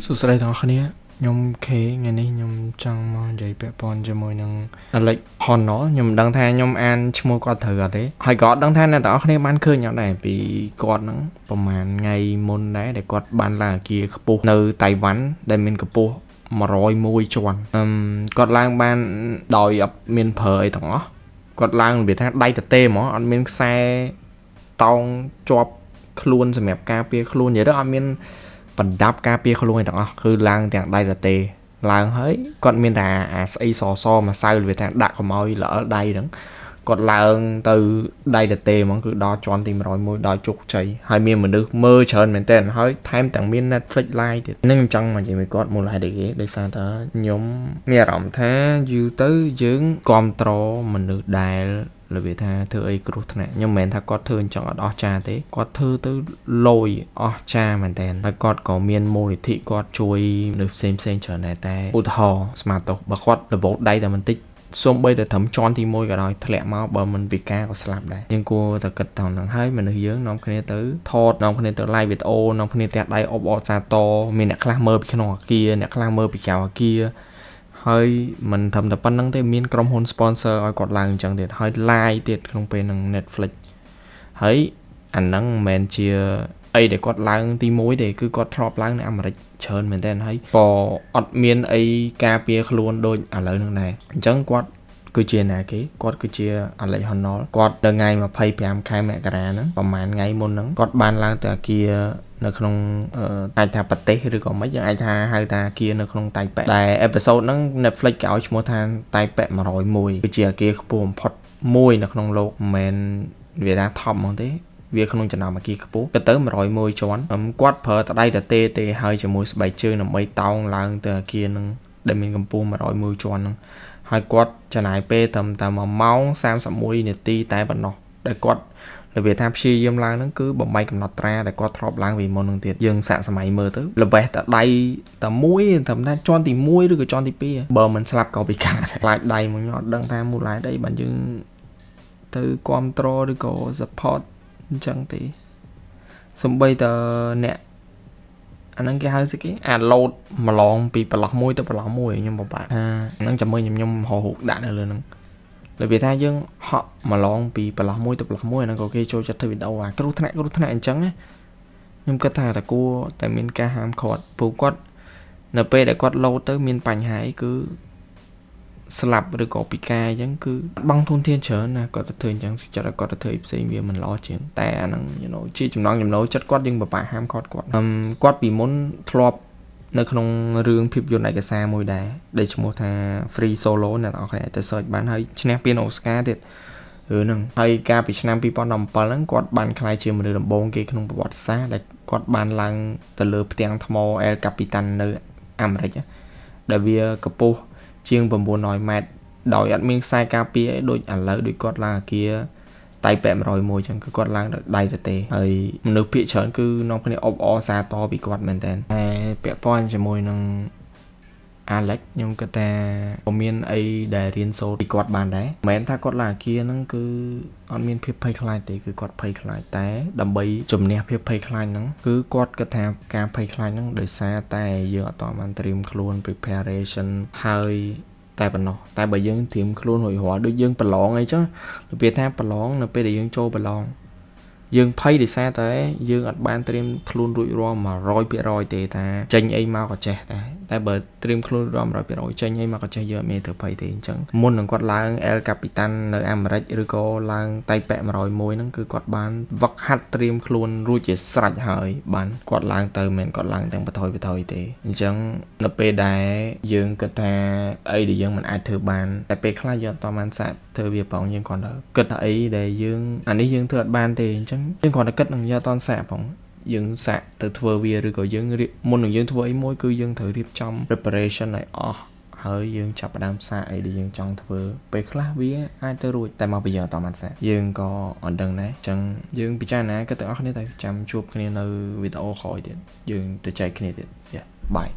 សួស្តីទាំងអស់គ្នាខ្ញុំខេថ្ងៃនេះខ្ញុំចង់មកនិយាយពាក់ព័ន្ធជាមួយនឹង Alex Honnold ខ្ញុំមិនដឹងថាខ្ញុំអានឈ្មោះគាត់ត្រូវអត់ទេហើយក៏អត់ដឹងថាអ្នកទាំងអស់គ្នាបានឃើញអត់ដែរពីគាត់ហ្នឹងប្រហែលថ្ងៃមុនដែរដែលគាត់បានឡើងអគារខ្ពស់នៅតៃវ៉ាន់ដែលមានកម្ពស់101ជាន់គាត់ឡើងបានដោយអត់មានប្រើអីទាំងអស់គាត់ឡើងរបៀបថាដៃទទេហ្មងអត់មានខ្សែតោងជាប់ខ្លួនសម្រាប់ការពារខ្លួននិយាយទៅអត់មានបណ្ដាប់ការពារខ្លួនទាំងអស់គឺឡើងទាំងដៃទទេឡើងហើយគាត់មានតែអាស្អីសម្សៅរបៀបថាដាក់កុំឲ្យល្អលដៃហ្នឹងគាត់ឡើងទៅដៃទទេហ្មងគឺដល់ជាន់ទី101ដល់ជោគជ័យហើយមានមនុស្សមើលច្រើនមែនទែនហើយថែមទាំងមាន Netflix live ទៀតនឹងខ្ញុំចង់មកនិយាយមួយគាត់មូលហេតុអីគេដោយសារតែខ្ញុំមានអារម្មណ៍ថាយូរទៅយើងគ្រប់គ្រងមនុស្សដែលរបៀបថាធ្វើអីគ្រោះថ្នាក់ខ្ញុំមិនមែនថាគាត់ធ្វើអញ្ចឹងអត់អស់ចាទេគាត់ធ្វើទៅលយអស់ចាមែនតើហើយគាត់ក៏មានមូលនិធិគាត់ជួយនៅផ្សេងច្រើនដែរតែឧទាហរណ៍ស្មាតទោសបើគាត់របូតដៃតែបន្តិចសូម្បីតែត្រឹមជាន់ទី1ក៏ដោយធ្លាក់មកបើមិនពិការក៏ស្លាប់ដែរយើងគួរតែគិតតាមហ្នឹងហើយមនុស្សយើងនាំគ្នាទៅថតនាំគ្នាទៅ live វីដេអូនាំគ្នាផ្ទះដៃអបអរសាទរមានអ្នកខ្លះមើលពីក្នុងអាគារអ្នកខ្លះមើលពីក្រៅអាគារហើយមិនត្រឹមតែប៉ុណ្្នឹងទេមានក្រុមហ៊ុន sponsor ឲ្យគាត់ឡើងអញ្ចឹងទៀតហើយ live ទៀតក្នុងពេលនឹង Netflix ហើយអាហ្នឹងមិនមែនជាអីដែលគាត់ឡើងទី1ទេគឺគាត់ធ្លាប់ឡើងនៅអាមេរិកច្រើនមែនតើហើយក៏អត់មានអីការពារខ្លួនដូចឥឡូវហ្នឹងដែរអញ្ចឹងគាត់គឺជាណាគេគាត់គឺជា Alex Honnold គាត់នៅថ្ងៃ25ខែមករាហ្នឹងប្រហែលថ្ងៃមុនហ្នឹងគាត់បានឡើងទៅអាគារនៅក្នុងអាចថាប្រទេសឬក៏មិនយើងអាចថាហៅថាអាគារនៅក្នុងតៃប៉េដែលអេពីសូតហ្នឹង Netflix គេឲ្យឈ្មោះថាតៃប៉េ101គឺជាអាគារខ្ពស់បំផុតមួយនៅក្នុងโลกមិនមែនវាថា top ហ្មងទេវាក្នុងចំណោមអាគារខ្ពស់ក៏ទៅ101ជាន់គាត់ប្រើតដៃទទេហើយជាមួយស្បែកជើងដើម្បីតោងឡើងទៅអាគារហ្នឹងដែលមានកម្ពស់101ជាន់ហ្នឹងហើយគាត់ចំណាយពេលត្រឹមតែ1ម៉ោង31នាទីតែប៉ុណ្ណោះដែលគាត់របៀបថាព្យាយាមឡើងហ្នឹងគឺបំបីកំណត់ត្រាដែលគាត់ធ្លាប់ឡើងពីមុនហ្នឹងទៀតយើងសាកសម័យមើលទៅល្បេះតែដៃតែមួយត្រឹមថាជាន់ទី1ឬក៏ជាន់ទី2បើមិនស្លាប់ក៏ពិការខ្លាចដៃមកខ្ញុំអត់ដឹងថាមូលហេតុអីបានយើងទៅគ្រប់គ្រងឬក៏ support អញ្ចឹងទេសំបីតអ្នកអាហ្នឹងគេហៅស្អីគេអាឡូតម្លងពីប្រឡោះមួយទៅប្រឡោះមួយខ្ញុំពិបាកថាហ្នឹងចាំមើលខ្ញុំហៅហូកដាក់នៅលើហ្នឹងរបៀបថាយើងហក់ម្លងពីប្រឡោះមួយទៅប្រឡោះមួយហ្នឹងក៏គេចូលចិត្តធ្វើវីដេអូអាគ្រោះថ្នាក់អញ្ចឹងណាខ្ញុំគិតថាតែគួរតែមានការហាមឃាត់ព្រោះគាត់នៅពេលដែលគាត់ឡូតទៅមានបញ្ហាអីគឺស្លាប់ឬក៏ពិការអញ្ចឹងគឺបង់ធនធានច្រើនណាគាត់ទៅធ្វើអញ្ចឹងចិត្តឲ្យគាត់ទៅធ្វើផ្សេងវាមិនល្អជាងតែអាហ្នឹងជាចំណងចំណូលចិត្តគាត់យើងពិបាកហាមឃាត់គាត់គាត់ពីមុនធ្លាប់នៅក្នុងរឿងភាពយន្តឯកសារមួយដែរដែលឈ្មោះថា Free Solo អ្នកនរគ្នាទៅ search បានហើយឈ្នះពាន Oscar ទៀតរឿងហ្នឹងហើយកាលពីឆ្នាំ2017ហ្នឹងគាត់បានក្លាយជាមនុស្សដំបូងគេក្នុងប្រវត្តិសាស្ត្រដែលគាត់បានឡើងទៅលើផ្ទាំងថ្ម El Capitan នៅអាមេរិកដែលវាកម្ពស់ជាង900ម៉ែត្រដោយអត់មានខ្សែការពារអីដូចឥឡូវដូចគាត់ឡើងអាគារតៃប៉េ101អញ្ចឹងគឺគាត់ឡើងដៃទេហើយមនុស្សភាគច្រើនគឺនាំគ្នាអបអរសាទរពីគាត់មែនតើតែពាក់ព័ន្ធជាមួយនឹង Alex ខ្ញុំគិតថាក៏មានអីដែលរៀនសូត្រពីគាត់បានដែរមិនមែនថាគាត់ឡើងអាគារហ្នឹងគឺអត់មានភាពភ័យខ្លាចទេគឺគាត់ភ័យខ្លាចតែដើម្បីជំនះភាពភ័យខ្លាចហ្នឹងគឺគាត់គិតថាការភ័យខ្លាចហ្នឹងដោយសារតែយើងអត់បានត្រៀមខ្លួន preparation ហើយតែប៉ុណ្ណោះតែបើយើងត្រៀមខ្លួនរួចរាល់ដូចយើងប្រឡងអីចឹងរបៀបថាប្រឡងនៅពេលដែលយើងចូលប្រឡងយើងភ័យដោយសារតែយើងអត់បានត្រៀមខ្លួនរួចរាល់ 100% ទេថាចេញអីមកក៏ចេះដែរតែបើត្រៀមខ្លួនរួចរាល់ 100% ចេញអីមកក៏ចេះយើងអត់មានទៅភ័យទេអញ្ចឹងមុននឹងគាត់ឡើង El Capitan នៅអាមេរិកឬក៏ឡើងតៃប៉េ101ហ្នឹងគឺគាត់បានវឹកហាត់ត្រៀមខ្លួនរួចជាស្រេចហើយបានគាត់ឡើងទៅមិនគាត់ឡើងទាំងបថយទេអញ្ចឹងនៅពេលដែលយើងគិតថាអីដែលយើងមិនអាចធ្វើបានតែពេលខ្លះយើងអត់បានសាកធ្វើវាផងយើងគ្រាន់តែគិតថាអីដែលយើងអានេះយើងធ្វើអត់បានទេអញ្ចឹងយើងគ្រាន់តែគិតនឹងយកអត់សាកផងយើងសាកទៅធ្វើវាឬក៏យើងមុននឹងយើងធ្វើអីមួយគឺយើងត្រូវរៀបចំ preparation ឲ្យអស់ហើយយើងចាប់ផ្ដើមសាកអីដែលយើងចង់ធ្វើពេលខ្លះវាអាចទៅរួចតែមកពីយើងអត់បានសាកយើងក៏អត់ដឹងដែរអញ្ចឹងយើងពិចារណាគិតទាំងអស់គ្នាទៅចាំជួបគ្នានៅវីដេអូក្រោយទៀតយើងទៅចែកគ្នាទៀតបាយ